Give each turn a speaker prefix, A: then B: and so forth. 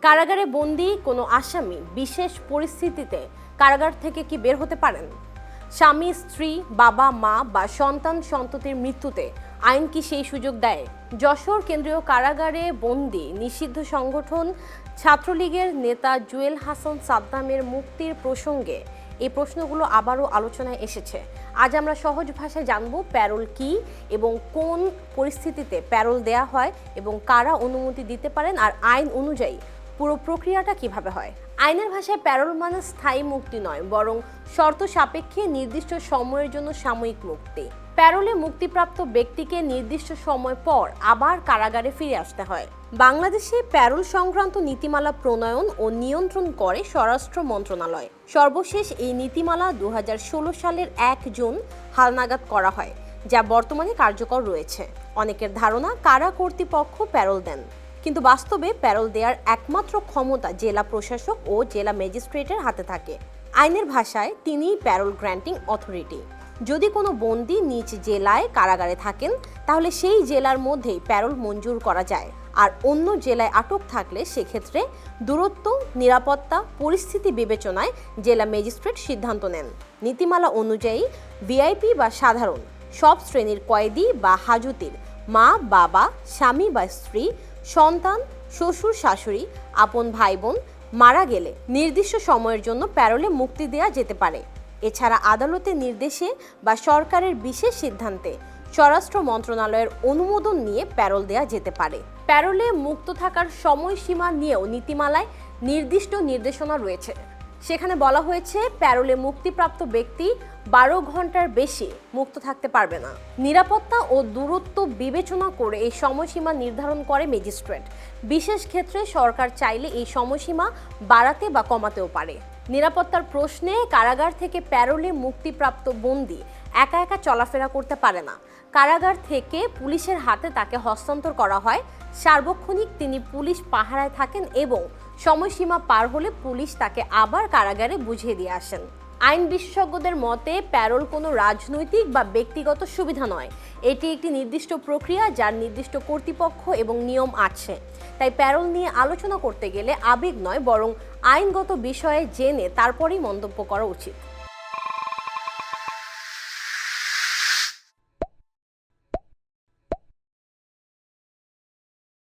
A: কারাগারে বন্দী কোনো আসামি বিশেষ পরিস্থিতিতে কারাগার থেকে কি বের হতে পারেন? স্বামী, স্ত্রী, বাবা, মা বা সন্তান সন্ততির মৃত্যুতে আইন কি সেই সুযোগ দেয়? যশোর কেন্দ্রীয় কারাগারে বন্দী নিষিদ্ধ সংগঠন ছাত্রলীগের নেতা জুয়েল হাসান সাদ্দামের মুক্তির প্রসঙ্গে এই প্রশ্নগুলো আবারও আলোচনায় এসেছে। আজ আমরা সহজ ভাষায় জানব প্যারোল কি এবং কোন পরিস্থিতিতে প্যারোল দেয়া হয় এবং কারা অনুমতি দিতে পারেন, আর আইন অনুযায়ী পুরো প্রক্রিয়াটা কিভাবে হয়। আইনের ভাষায় প্যারোল মানে স্থায়ী মুক্তি নয়, বরং শর্ত সাপেক্ষে নির্দিষ্ট সময়ের জন্য সাময়িক মুক্তি। প্যারোলে মুক্তিপ্রাপ্ত ব্যক্তিকে নির্দিষ্ট সময় পর আবার কারাগারে ফিরে আসতে হয়। বাংলাদেশে প্যারোল সংক্রান্ত নীতিমালা প্রণয়ন ও নিয়ন্ত্রণ করে স্বরাষ্ট্র মন্ত্রণালয়। সর্বশেষ এই নীতিমালা 2016 সালের 1 জুন হালনাগাদ করা হয়, যা বর্তমানে কার্যকর রয়েছে। অনেকের ধারণা কারা কর্তৃপক্ষ প্যারোল দেন, কিন্তু বাস্তবে প্যারোল দেওয়ার একমাত্র ক্ষমতা জেলা প্রশাসক ও জেলা ম্যাজিস্ট্রেটের হাতে থাকে। আইনের ভাষায় তিনিই প্যারোল গ্র্যান্টিং অথরিটি। যদি কোনো বন্দী নিজ জেলায় কারাগারে থাকেন, তাহলে সেই জেলার মধ্যেই প্যারোল মঞ্জুর করা যায়। আর অন্য জেলায় আটক থাকলে সেক্ষেত্রে দূরত্ব, নিরাপত্তা পরিস্থিতি বিবেচনায় জেলা ম্যাজিস্ট্রেট সিদ্ধান্ত নেন। নীতিমালা অনুযায়ী ভিআইপি বা সাধারণ সব শ্রেণীর কয়েদি বা হাজতির মা, বাবা, স্বামী বা স্ত্রী, সন্তান, শ্বশুর, শাশুড়ি, আপন ভাই বোন মারা গেলে নির্দিষ্ট সময়ের জন্য প্যারোলে মুক্তি দেওয়া যেতে পারে। এছাড়া আদালতের নির্দেশে বা সরকারের বিশেষ সিদ্ধান্তে স্বরাষ্ট্র মন্ত্রণালয়ের অনুমোদন নিয়ে প্যারোল দেওয়া যেতে পারে। প্যারোলে মুক্ত থাকার সময়সীমা নিয়েও নীতিমালায় নির্দিষ্ট নির্দেশনা রয়েছে। সেখানে বলা হয়েছে প্যারোলে মুক্তিপ্রাপ্ত ব্যক্তি 12 ঘন্টার বেশি মুক্ত থাকতে পারবে না। নিরাপত্তা ও দূরত্ব বিবেচনা করে এই সময়সীমা নির্ধারণ করে ম্যাজিস্ট্রেট। বিশেষ ক্ষেত্রে সরকার চাইলে এই সময়সীমা বাড়াতে বা কমাতেও পারে। নিরাপত্তার প্রশ্নে কারাগার থেকে প্যারোলে মুক্তিপ্রাপ্ত বন্দী একা একা চলাফেরা করতে পারে না। কারাগার থেকে পুলিশের হাতে তাকে হস্তান্তর করা হয়। সার্বক্ষণিক তিনি পুলিশ পাহারায় থাকেন এবং সময়সীমা পার হলে পুলিশ তাকে আবার কারাগারে বুঝিয়ে দিয়ে আসেন। আইন বিশেষজ্ঞদের মতে প্যারোল কোনো রাজনৈতিক বা ব্যক্তিগত সুবিধা নয়। এটি একটি নির্দিষ্ট প্রক্রিয়া যার নির্দিষ্ট কর্তৃপক্ষ এবং নিয়ম আছে। তাই প্যারোল নিয়ে আলোচনা করতে গেলে আবেগ নয়, বরং আইনগত বিষয়ে জেনে তারপরেই মন্তব্য করা উচিত।